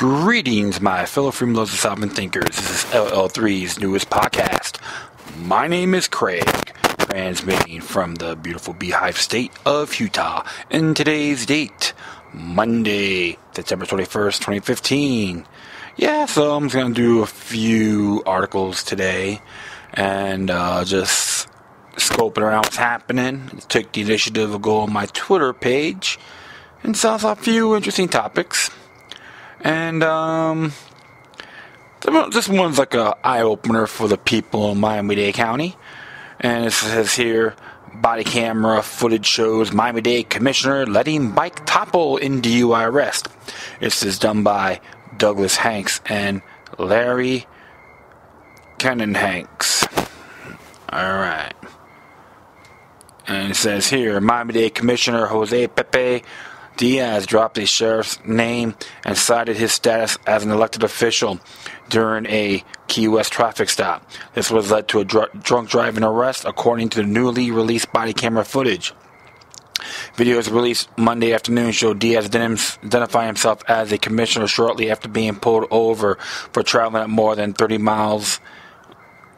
Greetings, my fellow freeloaders and sovereign thinkers. This is LL3's newest podcast. My name is Craig, transmitting from the beautiful Beehive state of Utah. And today's date, Monday, September 21st, 2015. Yeah, so I'm just going to do a few articles today and just scoping around what's happening. Took the initiative of going on my Twitter page and saw a few interesting topics. And this one's like a eye-opener for the people in Miami-Dade County. And it says here, body camera footage shows Miami-Dade commissioner letting bike topple in DUI arrest. This is done by Douglas Hanks and Larry Cannon Hanks. Alright. And it says here, Miami-Dade Commissioner Jose Pepe Diaz dropped the sheriff's name and cited his status as an elected official during a Key West traffic stop. This was led to a drunk driving arrest, according to the newly released body camera footage. Videos released Monday afternoon showed Diaz identifying himself as a commissioner shortly after being pulled over for traveling at more than 30 miles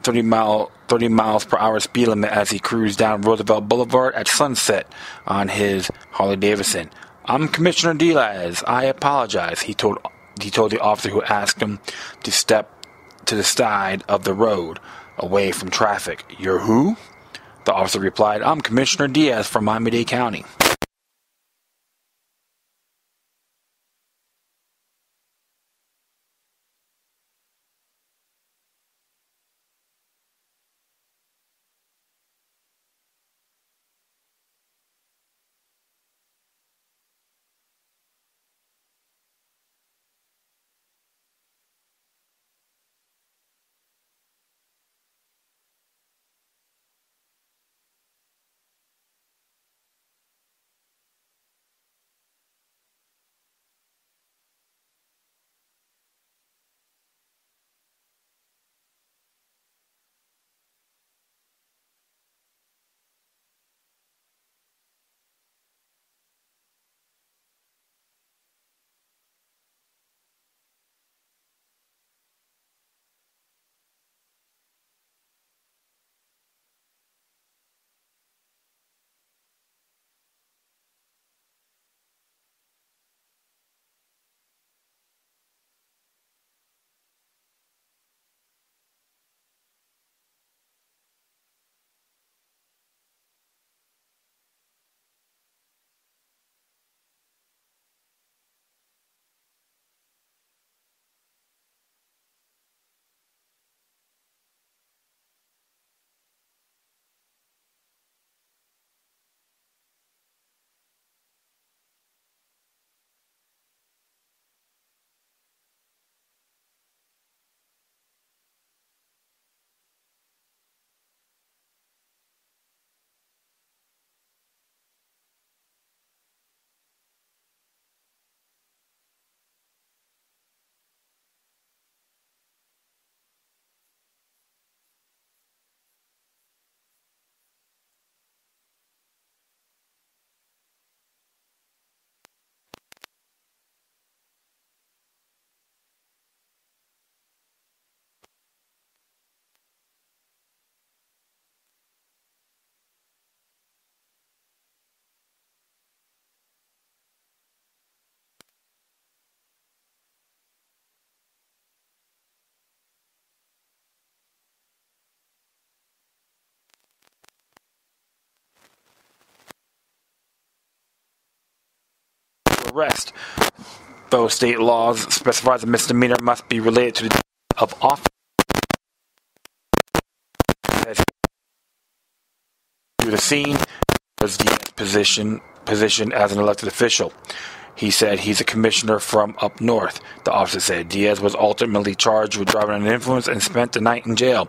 per hour speed limit as he cruised down Roosevelt Boulevard at sunset on his Harley Davidson. "I'm Commissioner Diaz. I apologize," he told the officer who asked him to step to the side of the road away from traffic. "You're who?" The officer replied, "I'm Commissioner Diaz from Miami-Dade County." Arrest. Though state laws specifies a misdemeanor must be related to the of office to the scene was the position as an elected official. He said he's a commissioner from up north. The officer said Diaz was ultimately charged with driving under influence and spent the night in jail.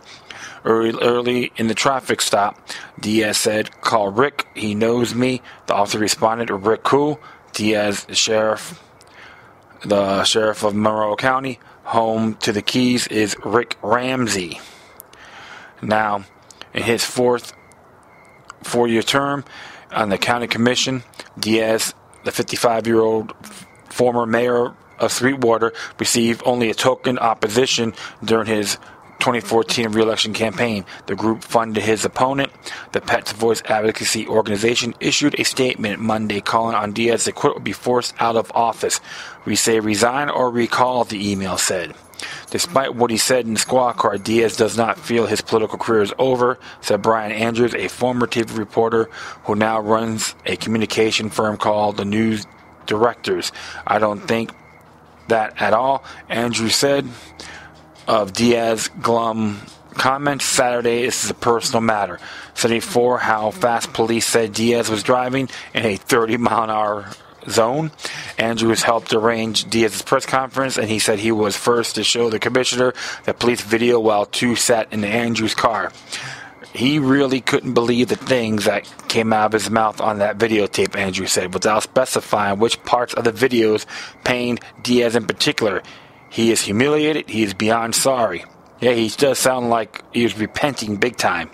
Early in the traffic stop, Diaz said, "Call Rick, he knows me." The officer responded, "Rick who?" Diaz, the sheriff of Monroe County, home to the Keys, is Rick Ramsey. Now, in his four-year term on the county commission, Diaz, the 55-year-old former mayor of Sweetwater received only a token opposition during his 2014 re-election campaign. The group funded his opponent. The Pets Voice Advocacy Organization issued a statement Monday calling on Diaz to quit or be forced out of office. We say resign or recall, the email said. Despite what he said in the squad car, Diaz does not feel his political career is over, said Brian Andrews, a former TV reporter who now runs a communication firm called the News Directors. I don't think that at all, Andrews said. Of Diaz's glum comments Saturday, this is a personal matter. 74, how fast police said Diaz was driving in a 30-mile-an-hour zone. Andrews helped arrange Diaz's press conference, and he said he was first to show the commissioner the police video while two sat in Andrews' car. He really couldn't believe the things that came out of his mouth on that videotape, Andrews said, without specifying which parts of the videos pained Diaz in particular. He is humiliated. He is beyond sorry. Yeah, he does sound like he was repenting big time.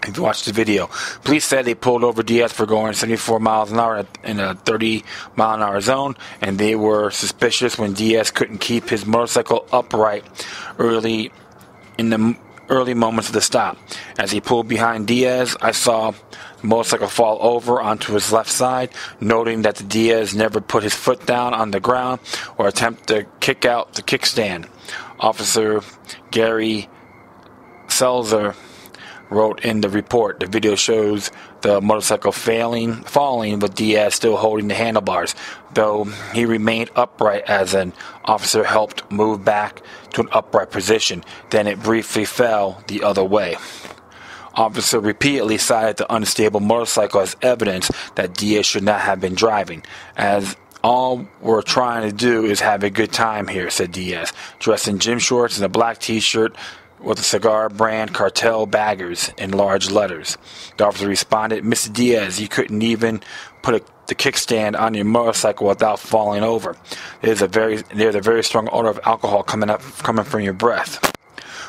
If you watch the video, police said they pulled over Diaz for going 74 miles an hour in a 30-mile-an-hour zone, and they were suspicious when Diaz couldn't keep his motorcycle upright early moments of the stop. As he pulled behind Diaz, I saw the motorcycle fall over onto his left side, noting that the Diaz never put his foot down on the ground or attempt to kick out the kickstand. Officer Gary Selzer wrote in the report, the video shows the motorcycle falling with Diaz still holding the handlebars, though he remained upright as an officer helped move back to an upright position. Then it briefly fell the other way. Officer repeatedly cited the unstable motorcycle as evidence that Diaz should not have been driving, as all we're trying to do is have a good time here, said Diaz, dressed in gym shorts and a black t-shirt with the cigar brand Cartel Baggers in large letters. The officer responded, Mr. Diaz, you couldn't even put the kickstand on your motorcycle without falling over. There's a very strong odor of alcohol coming from your breath.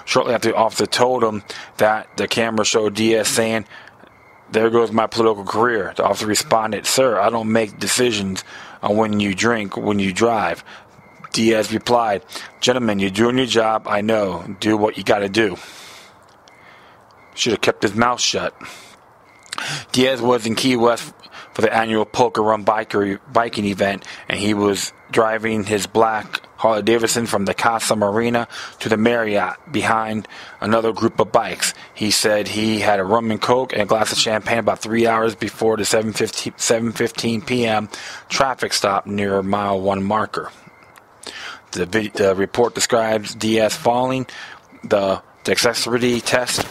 Shortly after the officer told him that, the camera showed Diaz saying, there goes my political career. The officer responded, sir, I don't make decisions on when you drink, when you drive. Diaz replied, gentlemen, you're doing your job, I know. Do what you gotta do. Should have kept his mouth shut. Diaz was in Key West for the annual Poker Run biking event, and he was driving his black Harley-Davidson from the Casa Marina to the Marriott behind another group of bikes. He said he had a rum and coke and a glass of champagne about 3 hours before the 7:15 p.m. traffic stop near mile 1 marker. The report describes Diaz falling. The dexterity test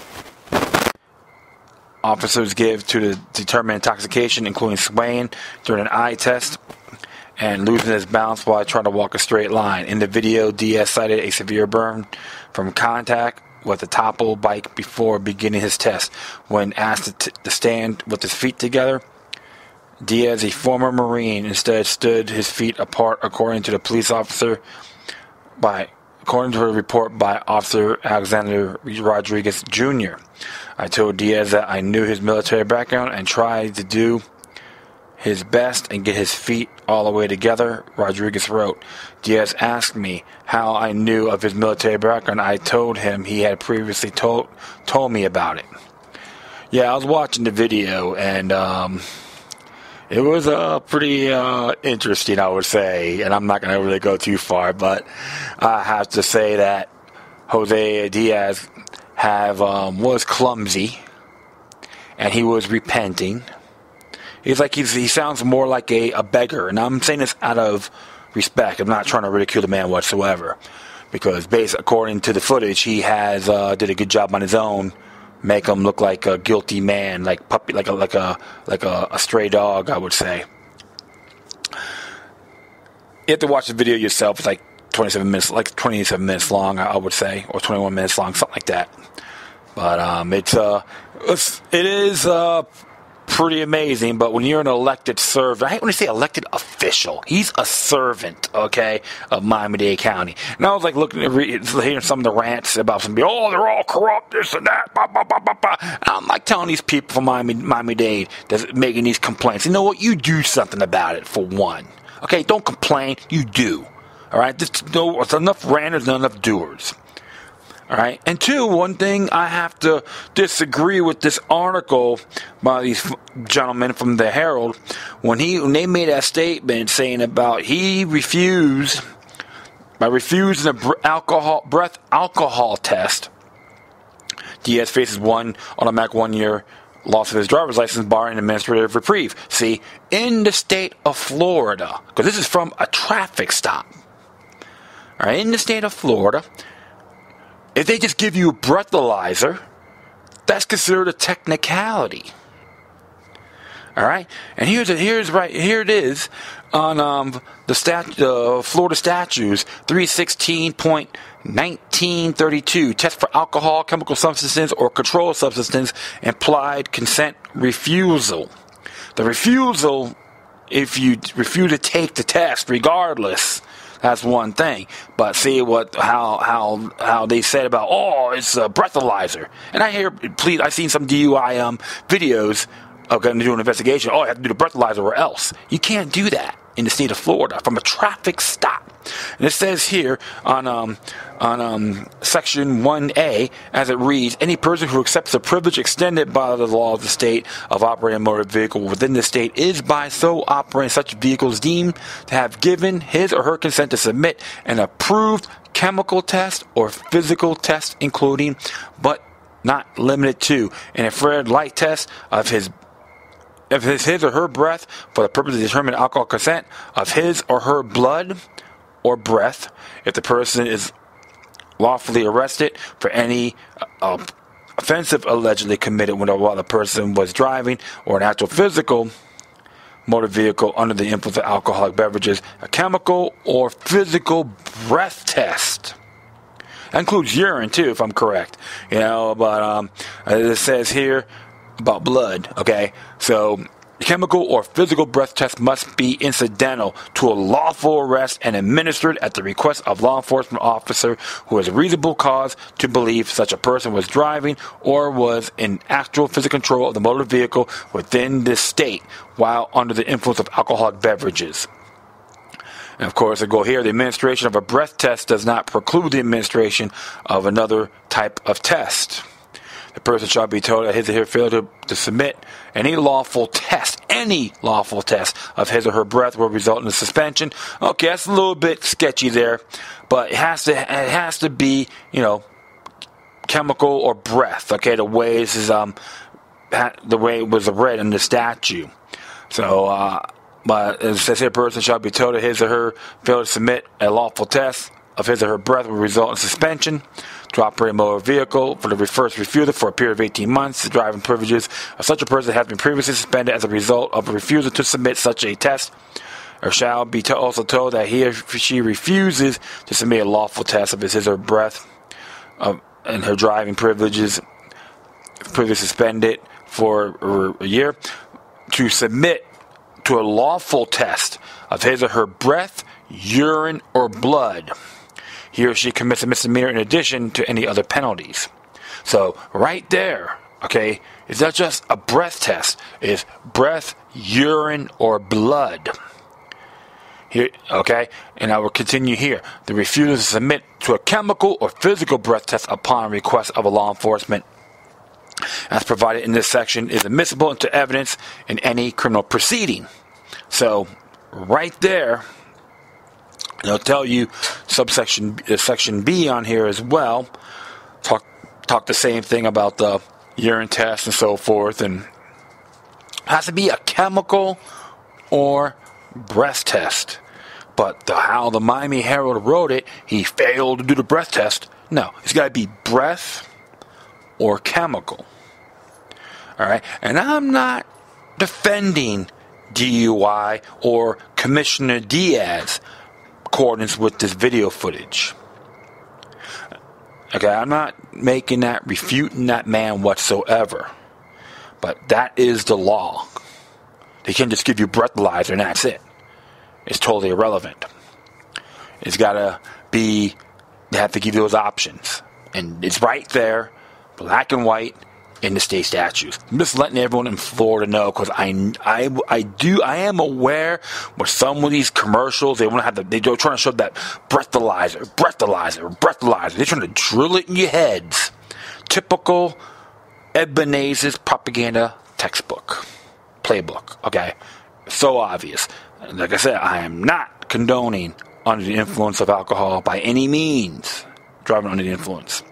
officers give to determine intoxication, including swaying during an eye test and losing his balance while trying to walk a straight line. In the video, Diaz cited a severe burn from contact with a topple bike before beginning his test. When asked to stand with his feet together, Diaz, a former Marine, instead stood his feet apart, according to a report by Officer Alexander Rodriguez Jr. I told Diaz that I knew his military background and tried to do his best and get his feet all the way together, Rodriguez wrote. Diaz asked me how I knew of his military background. I told him he had previously told me about it. Yeah, I was watching the video, and it was pretty interesting, I would say, and I'm not going to really go too far, but I have to say that Jose Diaz was clumsy, and he was repenting. He sounds more like a beggar, and I'm saying this out of respect. I'm not trying to ridicule the man whatsoever, because according to the footage, he has did a good job on his own. Make him look like a guilty man, like a stray dog, I would say. You have to watch the video yourself. It's like 27 minutes long, I would say, or 21 minutes long, something like that. But it is pretty amazing. But when you're an elected servant, I hate when they say elected official. He's a servant, okay, of Miami-Dade County. And I was like hearing some of the rants about some people, they're all corrupt, this and that, blah, blah, blah, blah, blah. And I'm like telling these people from Miami-Dade that's making these complaints, you know what, you do something about it for one. Okay, don't complain, you do. All right, it's enough ranters, not enough doers. All right, and two, one thing I have to disagree with this article by these gentlemen from the Herald when they made that statement saying about he refused by refusing a breath alcohol test. Diaz faces one automatic 1 year loss of his driver's license, barring administrative reprieve. See, in the state of Florida, because this is from a traffic stop. All right, in the state of Florida, if they just give you a breathalyzer, that's considered a technicality. All right, and here it is on the Florida statutes 316.1932. Test for alcohol, chemical substances, or controlled substance, implied consent refusal. The refusal, if you refuse to take the test, regardless. That's one thing, but see how they said about it's a breathalyzer, and I've seen some DUI videos of going to do an investigation. You have to do the breathalyzer or else. You can't do that in the state of Florida from a traffic stop. And it says here on Section 1A, as it reads, any person who accepts the privilege extended by the law of the state of operating a motor vehicle within the state is by so operating such vehicles deemed to have given his or her consent to submit an approved chemical test or physical test, including but not limited to an infrared light test of his or her breath for the purpose of determining alcohol consent, of his or her blood or breath, if the person is lawfully arrested for any offensive allegedly committed while the person was driving, or an actual physical motor vehicle under the influence of alcoholic beverages, a chemical or physical breath test. That includes urine too, if I'm correct. But it says here about blood. Okay, so chemical or physical breath test must be incidental to a lawful arrest and administered at the request of law enforcement officer who has a reasonable cause to believe such a person was driving or was in actual physical control of the motor vehicle within this state while under the influence of alcoholic beverages. And of course, I go here, the administration of a breath test does not preclude the administration of another type of test. The person shall be told that his or her failure to submit any lawful test of his or her breath will result in a suspension. Okay, that's a little bit sketchy there, but it has to be, chemical or breath. Okay, the way this is the way it was read in the statute. So, but it says here, a person shall be told that his or her failure to submit a lawful test of his or her breath will result in suspension to operate a motor vehicle for the first refusal for a period of 18 months. The driving privileges of such a person has been previously suspended as a result of a refusal to submit such a test, or shall be also told that he or she refuses to submit a lawful test of his or her breath and her driving privileges previously suspended for a year to submit to a lawful test of his or her breath, urine, or blood. He or she commits a misdemeanor in addition to any other penalties. So right there, okay, it's not just a breath test. It's breath, urine, or blood. Here, okay, and I will continue here. The refusal to submit to a chemical or physical breath test upon request of a law enforcement, as provided in this section, is admissible into evidence in any criminal proceeding. So right there, they'll tell you section B on here as well. Talk the same thing about the urine test and so forth, and it has to be a chemical or breath test. But how the Miami Herald wrote it, he failed to do the breath test. No, it's got to be breath or chemical. All right, and I'm not defending DUI or Commissioner Diaz accordance with this video footage. Okay, I'm not refuting that man whatsoever. But that is the law. They can't just give you breathalyzer and that's it. It's totally irrelevant. It's gotta be, they have to give you those options. And it's right there, black and white, in the state statutes. I'm just letting everyone in Florida know, because I am aware with some of these commercials, they're trying to show that breathalyzer. They're trying to drill it in your heads. Typical Ebenezer's propaganda textbook, playbook. Okay, so obvious. Like I said, I am not condoning under the influence of alcohol by any means. Driving under the influence.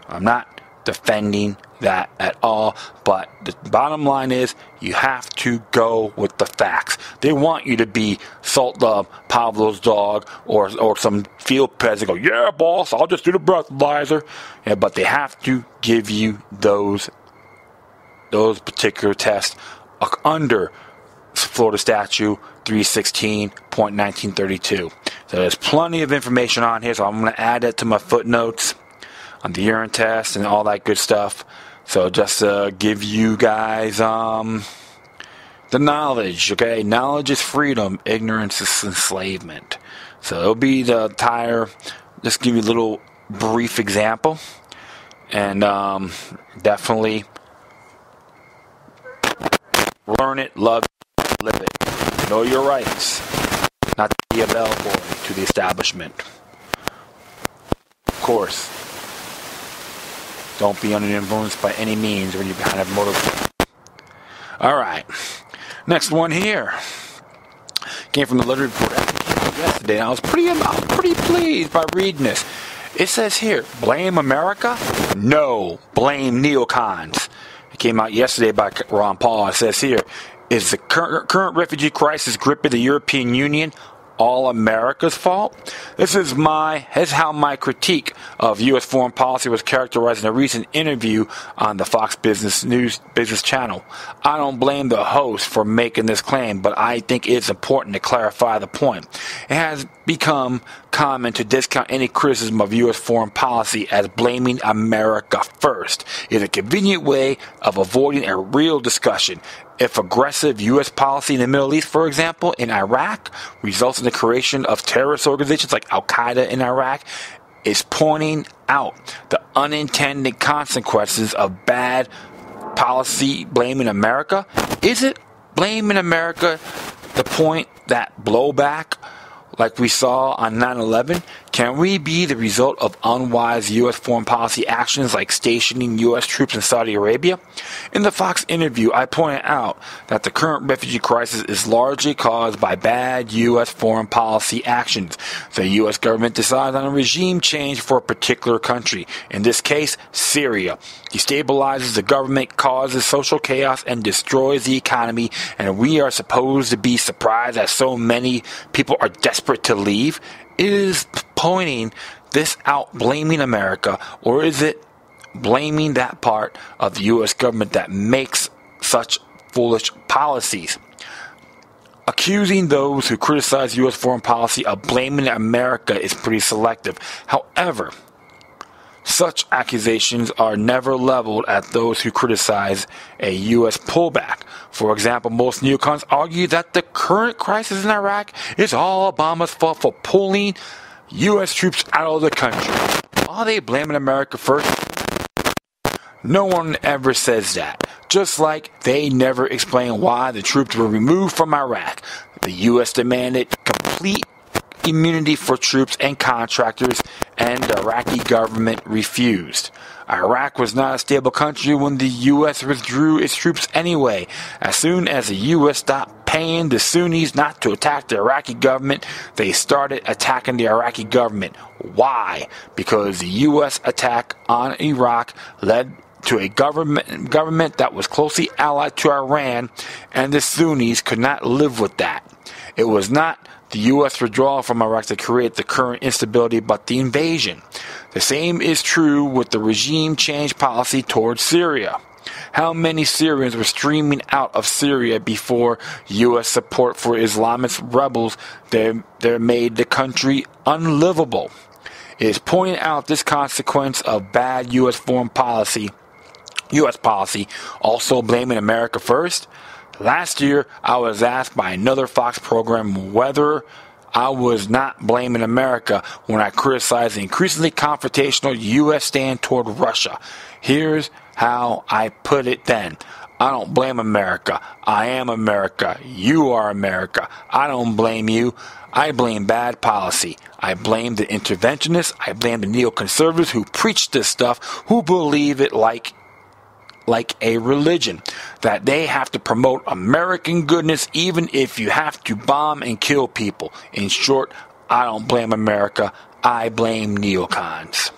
I'm not defending that at all, but the bottom line is you have to go with the facts. They want you to be Salt Pablo's dog or some field peasant. Go, yeah, boss, I'll just do the breathalyzer. Yeah, but they have to give you those particular tests under Florida Statute 316.1932. So there's plenty of information on here, so I'm going to add that to my footnotes on the urine test and all that good stuff. So just to give you guys the knowledge, okay? Knowledge is freedom, ignorance is enslavement. So it'll be the entire, just give you a little brief example. And definitely learn it, love it, live it. Know your rights. Not to be a bellboy to the establishment. Of course, don't be under the influence by any means when you kind of motivate. Alright, next one here. Came from the letter report yesterday, and I was pretty pleased by reading this. It says here, blame America? No, blame neocons. It came out yesterday by Ron Paul. It says here, is the current refugee crisis gripping the European Union all America's fault? This is how my critique of U.S. foreign policy was characterized in a recent interview on the Fox Business channel. I don't blame the host for making this claim, but I think it's important to clarify the point. It has become common to discount any criticism of U.S. foreign policy as blaming America first. It's a convenient way of avoiding a real discussion. If aggressive U.S. policy in the Middle East, for example, in Iraq, results in the creation of terrorist organizations like Al-Qaeda in Iraq, is pointing out the unintended consequences of bad policy blaming America. Is it blaming America the point that blowback, like we saw on 9/11, can we be the result of unwise U.S. foreign policy actions like stationing U.S. troops in Saudi Arabia? In the Fox interview, I pointed out that the current refugee crisis is largely caused by bad U.S. foreign policy actions. The U.S. government decides on a regime change for a particular country, in this case, Syria. Destabilizes the government, causes social chaos, and destroys the economy, and we are supposed to be surprised that so many people are desperate to leave? Is pointing this out blaming America, or is it blaming that part of the U.S. government that makes such foolish policies? Accusing those who criticize U.S. foreign policy of blaming America is pretty selective. However, such accusations are never leveled at those who criticize a U.S. pullback. For example, most neocons argue that the current crisis in Iraq is all Obama's fault for pulling U.S. troops out of the country. Are they blaming America first? No one ever says that. Just like they never explain why the troops were removed from Iraq. The U.S. demanded complete immunity for troops and contractors, and the Iraqi government refused. Iraq was not a stable country when the U.S. withdrew its troops anyway. As soon as the U.S. stopped paying the Sunnis not to attack the Iraqi government, they started attacking the Iraqi government. Why? Because the U.S. attack on Iraq led to a government that was closely allied to Iran, and the Sunnis could not live with that. It was not the U.S. withdrawal from Iraq to create the current instability, but the invasion. The same is true with the regime change policy towards Syria. How many Syrians were streaming out of Syria before U.S. support for Islamist rebels that made the country unlivable? It is pointing out this consequence of bad U.S. foreign policy, U.S. policy, also blaming America first. Last year, I was asked by another Fox program whether I was not blaming America when I criticized the increasingly confrontational U.S. stand toward Russia. Here's how I put it then. I don't blame America. I am America. You are America. I don't blame you. I blame bad policy. I blame the interventionists. I blame the neoconservatives who preach this stuff, who believe it like a religion, that they have to promote American goodness even if you have to bomb and kill people. In short, I don't blame America. I blame neocons.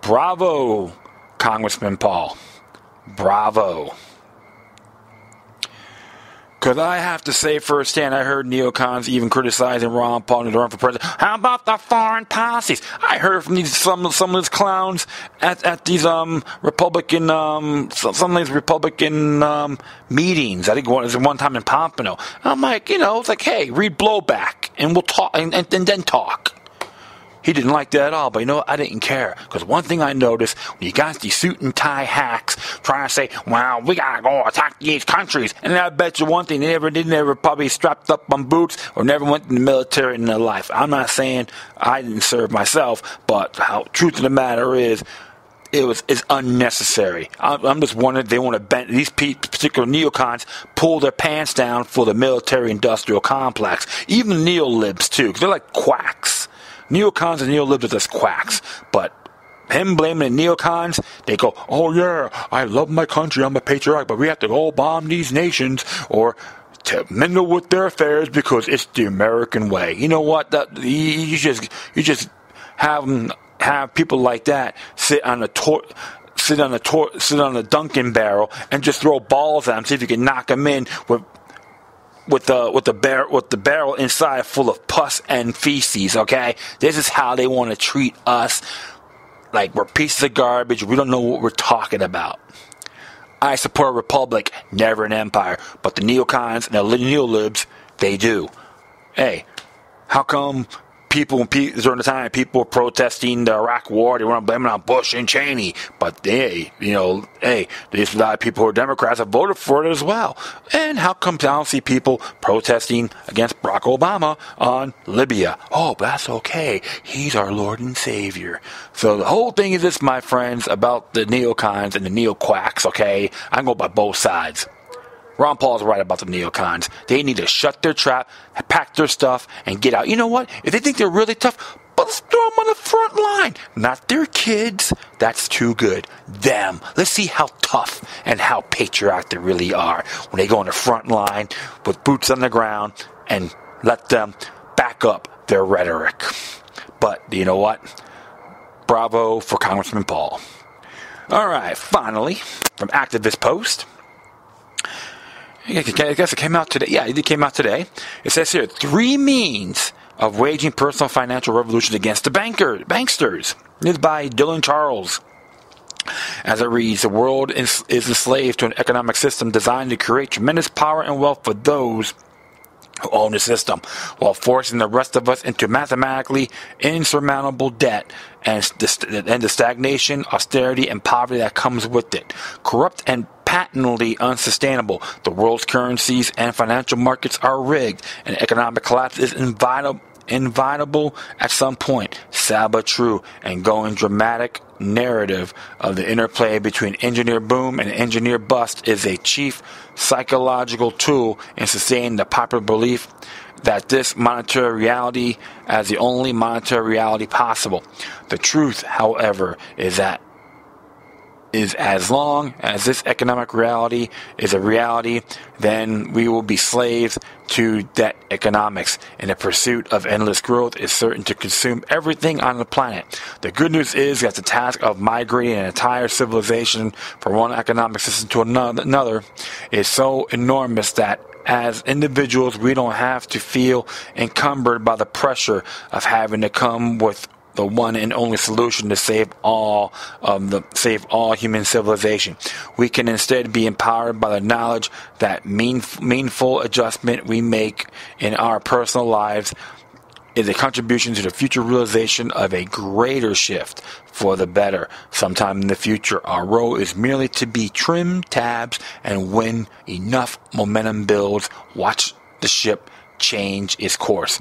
Bravo, Congressman Paul. Bravo. Because I have to say firsthand, I heard neocons even criticizing Ron Paul and run for president. How about the foreign policies? I heard from some of these clowns at these Republican some of these Republican meetings. I think it was one time in Pompano. I'm like, it's like, hey, read blowback and we'll talk and then talk. He didn't like that at all, but I didn't care. Because one thing I noticed, when you got these suit and tie hacks trying to say, well, we gotta go attack these countries. And I bet you one thing, they never probably strapped up on boots or never went in the military in their life. I'm not saying I didn't serve myself, but the truth of the matter is, it's unnecessary. I'm just wondering if they want to bend these particular neocons pull their pants down for the military-industrial complex. Even neolibs, too, because they're like quacks. Neocons and neolibs are just quacks. But him blaming the neocons, they go, oh yeah, I love my country, I'm a patriarch, but we have to go bomb these nations or to meddle with their affairs because it's the American way. You know what? You just have people like that sit on the Dunkin' barrel and just throw balls at them, see if you can knock them in with the barrel inside full of pus and feces. Okay, this is how they want to treat us, like we're pieces of garbage. We don't know what we're talking about. I support a republic, never an empire, but the neocons and the neolibs, they do. Hey, how come during the time people were protesting the Iraq War, they weren't blaming on Bush and Cheney, but there's a lot of people who are Democrats have voted for it as well. And how come I don't see people protesting against Barack Obama on Libya? Oh, but that's okay. He's our Lord and Savior. So the whole thing is this, my friends, about the neocons and the neo-quacks, okay? I go by both sides. Ron Paul's right about the neocons. They need to shut their trap, pack their stuff, and get out. You know what? If they think they're really tough, let's throw them on the front line. Not their kids. That's too good. Them. Let's see how tough and how patriotic they really are when they go on the front line with boots on the ground and let them back up their rhetoric. But you know what? Bravo for Congressman Paul. All right, finally, from Activist Post. I guess it came out today. Yeah, it came out today. It says here, 3 means of waging personal financial revolution against the banksters. This is by Dylan Charles. As it reads, the world is enslaved to an economic system designed to create tremendous power and wealth for those who own the system, while forcing the rest of us into mathematically insurmountable debt and the stagnation, austerity, and poverty that comes with it. Corrupt and patently unsustainable. The world's currencies and financial markets are rigged, and economic collapse is inevitable at some point. Sad but true, and going dramatic narrative of the interplay between engineer boom and engineer bust is a chief psychological tool in sustaining the popular belief that this monetary reality as the only monetary reality possible. The truth, however, is as long as this economic reality is a reality, then we will be slaves to debt economics, and the pursuit of endless growth is certain to consume everything on the planet. The good news is that the task of migrating an entire civilization from one economic system to another is so enormous that as individuals we don't have to feel encumbered by the pressure of having to come with the one and only solution to save all human civilization. We can instead be empowered by the knowledge that meaningful adjustment we make in our personal lives is a contribution to the future realization of a greater shift for the better. Sometime in the future, our role is merely to be trim tabs, and when enough momentum builds, watch the ship change its course.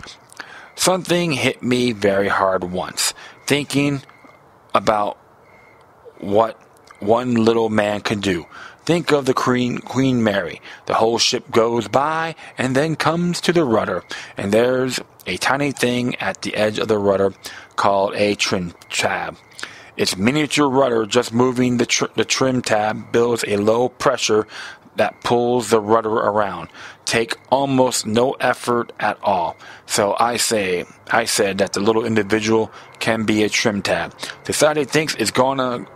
Something hit me very hard once, thinking about what one little man could do. Think of the Queen Mary. The whole ship goes by and then comes to the rudder, and there's a tiny thing at the edge of the rudder called a trim tab. Its miniature rudder, just moving the trim tab, builds a low pressure that pulls the rudder around. Take almost no effort at all. So I said that the little individual can be a trim tab. Society thinks it's going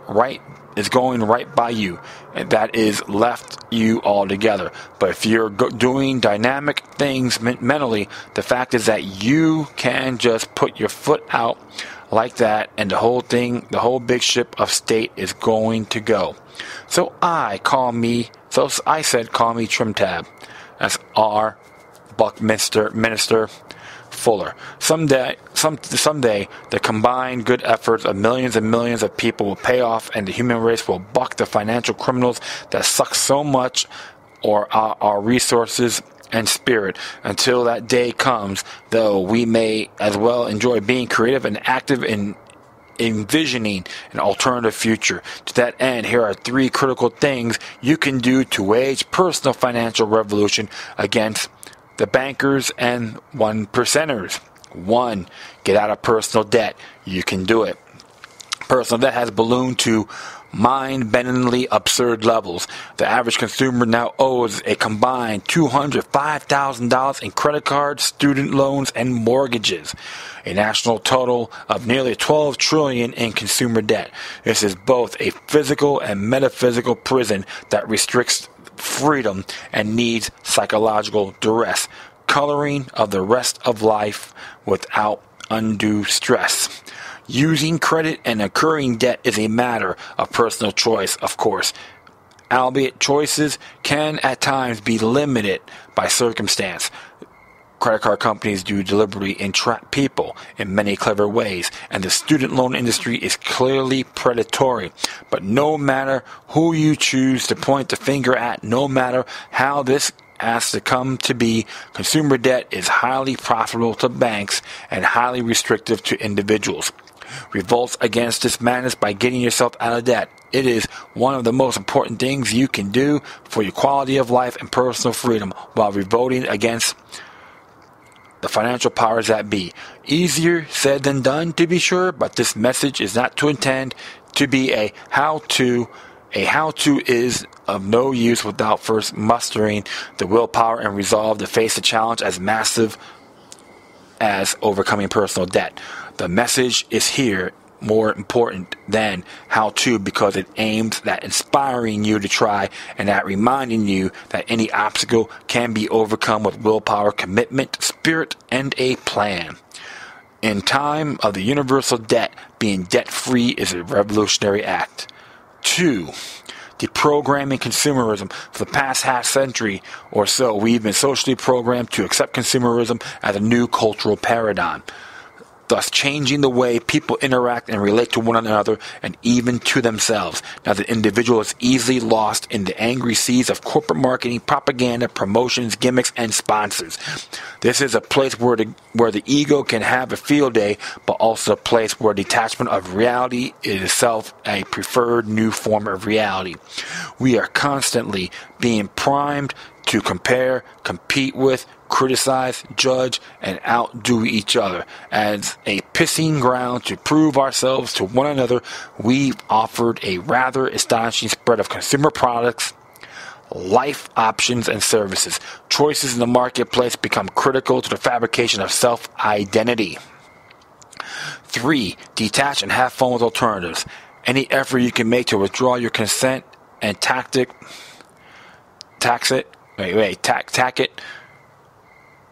right by you, and that is left you altogether. But if you're doing dynamic things mentally, the fact is that you can just put your foot out like that, and the whole big ship of state is going to go. So I said, call me Trim Tab. That's R. Buckminster Fuller. Someday, the combined good efforts of millions and millions of people will pay off, and the human race will buck the financial criminals that suck so much our resources and spirit. Until that day comes, though, we may as well enjoy being creative and active in envisioning an alternative future. To that end, here are 3 critical things you can do to wage personal financial revolution against the bankers and 1%ers. 1. Get out of personal debt. You can do it. Personal debt has ballooned to mind-bendingly absurd levels. The average consumer now owes a combined $205,000 in credit cards, student loans, and mortgages, a national total of nearly $12 trillion in consumer debt. This is both a physical and metaphysical prison that restricts freedom and needs psychological duress, coloring of the rest of life without undue stress. Using credit and incurring debt is a matter of personal choice, of course, albeit choices can at times be limited by circumstance. Credit card companies do deliberately entrap people in many clever ways, and the student loan industry is clearly predatory. But no matter who you choose to point the finger at, no matter how this has to come to be, consumer debt is highly profitable to banks and highly restrictive to individuals. Revolts against this madness by getting yourself out of debt. It is one of the most important things you can do for your quality of life and personal freedom while revolting against the financial powers that be. Easier said than done, to be sure, but this message is not to intend to be a how-to. A how-to is of no use without first mustering the willpower and resolve to face a challenge as massive as overcoming personal debt. The message is here more important than how-to because it aims at inspiring you to try and at reminding you that any obstacle can be overcome with willpower, commitment, spirit, and a plan. In time of the universal debt, being debt-free is a revolutionary act. 2. Deprogramming consumerism. For the past half century or so, we've been socially programmed to accept consumerism as a new cultural paradigm, thus changing the way people interact and relate to one another and even to themselves. Now the individual is easily lost in the angry seas of corporate marketing, propaganda, promotions, gimmicks, and sponsors. This is a place where the ego can have a field day, but also a place where detachment of reality is itself a preferred new form of reality. We are constantly being primed to compare, compete with, criticize, judge, and outdo each other. As a pissing ground to prove ourselves to one another, we've offered a rather astonishing spread of consumer products, life options, and services. Choices in the marketplace become critical to the fabrication of self-identity. 3. Detach and have fun with alternatives. Any effort you can make to withdraw your consent and tack it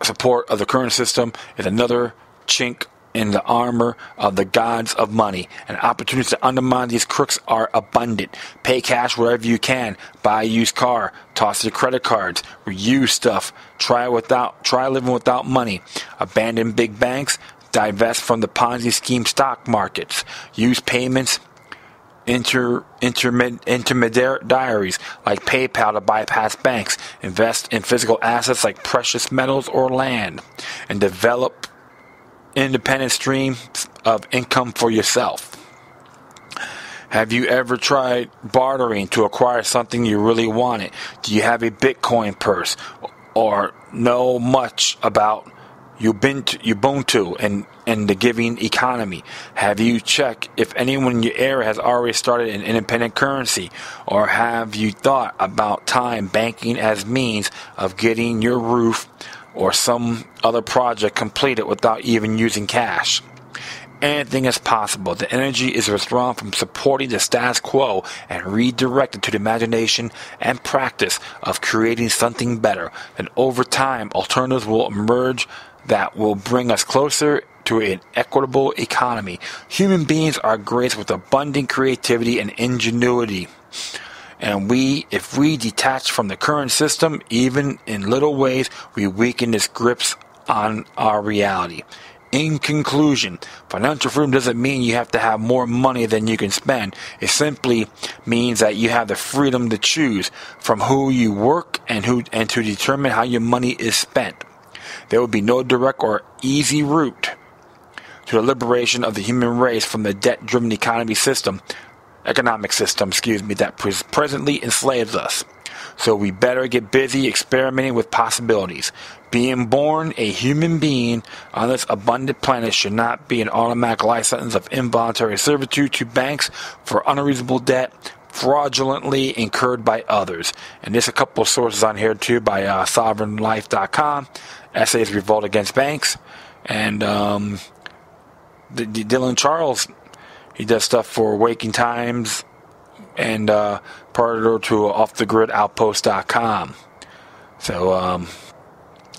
support of the current system is another chink in the armor of the gods of money, and opportunities to undermine these crooks are abundant. Pay cash wherever you can, buy a used car, toss your credit cards, reuse stuff, try living without money, abandon big banks, divest from the Ponzi scheme stock markets, use payments intermediaries like PayPal to bypass banks, invest in physical assets like precious metals or land, and develop independent streams of income for yourself. Have you ever tried bartering to acquire something you really wanted? Do you have a Bitcoin purse or know much about Ubuntu and the giving economy? Have you checked if anyone in your area has already started an independent currency? Or have you thought about time banking as means of getting your roof or some other project completed without even using cash? Anything is possible. The energy is withdrawn from supporting the status quo and redirected to the imagination and practice of creating something better. And over time, alternatives will emerge that will bring us closer to an equitable economy. Human beings are graced with abundant creativity and ingenuity. And if we detach from the current system, even in little ways, we weaken its grips on our reality. In conclusion, financial freedom doesn't mean you have to have more money than you can spend. It simply means that you have the freedom to choose from who you work and to determine how your money is spent. There will be no direct or easy route to the liberation of the human race from the debt-driven economic system that presently enslaves us. So we better get busy experimenting with possibilities. Being born a human being on this abundant planet should not be an automatic life sentence of involuntary servitude to banks for unreasonable debt fraudulently incurred by others. And there's a couple of sources on here too by sovereignlife.com, Essays Revolt Against Banks, and Dylan Charles. He does stuff for Waking Times and partner to offthegridoutpost.com. So,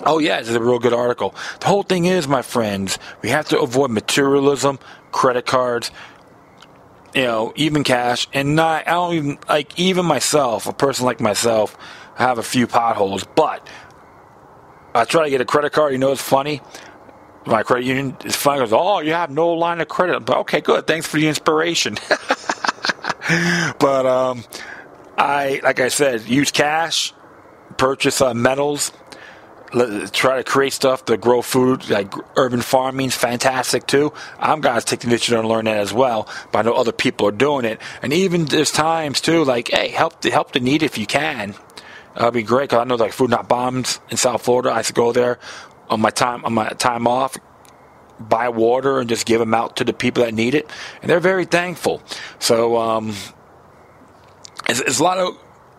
it's a real good article. The whole thing is, my friends, we have to avoid materialism, credit cards, even cash, and even myself, a person like myself, I have a few potholes, but I try to get a credit card. It's funny. My credit union is funny. Goes, oh, you have no line of credit. But okay, good. Thanks for the inspiration. But like I said, use cash, purchase metals, try to create stuff to grow food. Like urban farming is fantastic too. I'm going to take the initiative and learn that as well. But I know other people are doing it, and even there's times too, like, hey, help the needy if you can. That'd be great. Cause I know like Food Not Bombs in South Florida. I used to go there on my time off, buy water and just give them out to the people that need it, and they're very thankful. So there's a lot of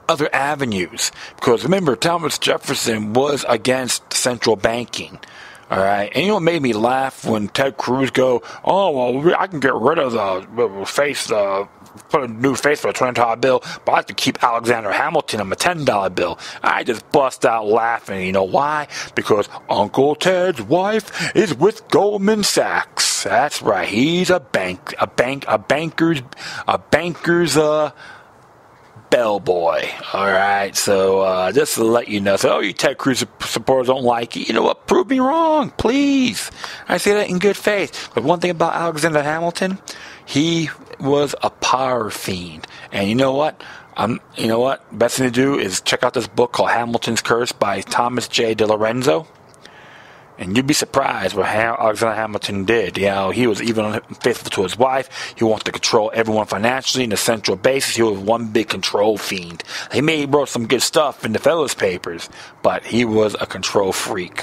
other avenues, because remember, Thomas Jefferson was against central banking. All right, and what made me laugh when Ted Cruz go, oh well, I can get rid of the face, put a new face for a $20 bill, but I have to keep Alexander Hamilton on a $10 bill. I just bust out laughing. You know why? Because Uncle Ted's wife is with Goldman Sachs. That's right. He's a banker's bellboy. All right. So just to let you know, so you Ted Cruz supporters don't like it. You know what? Prove me wrong, please. I say that in good faith. But one thing about Alexander Hamilton, he was a power fiend. And you know what? Best thing to do is check out this book called Hamilton's Curse by Thomas J. DiLorenzo. And you'd be surprised what Alexander Hamilton did. He was even unfaithful to his wife. He wanted to control everyone financially in the central basis. He was one big control fiend. He wrote some good stuff in the Federalist Papers, but he was a control freak.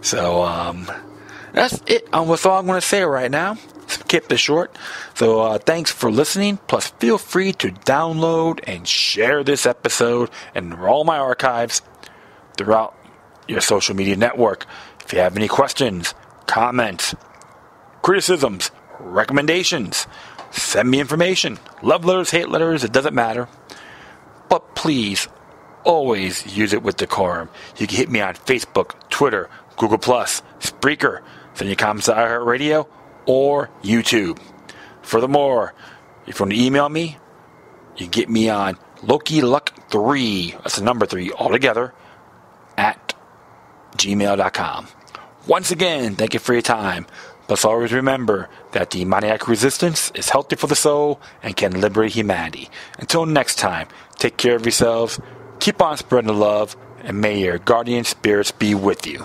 So, that's it. That's all I'm going to say right now. Keep this short. So thanks for listening. Plus, feel free to download and share this episode and all my archives throughout your social media network. If you have any questions, comments, criticisms, recommendations, send me information. Love letters, hate letters, it doesn't matter. But please, always use it with decorum. You can hit me on Facebook, Twitter, Google+, Spreaker. Send your comments to iHeartRadio or YouTube. Furthermore, if you want to email me, you can get me on LokiLuck3, that's the number 3 altogether, at gmail.com. Once again, thank you for your time. But always remember that demoniac resistance is healthy for the soul and can liberate humanity. Until next time, take care of yourselves, keep on spreading the love, and may your guardian spirits be with you.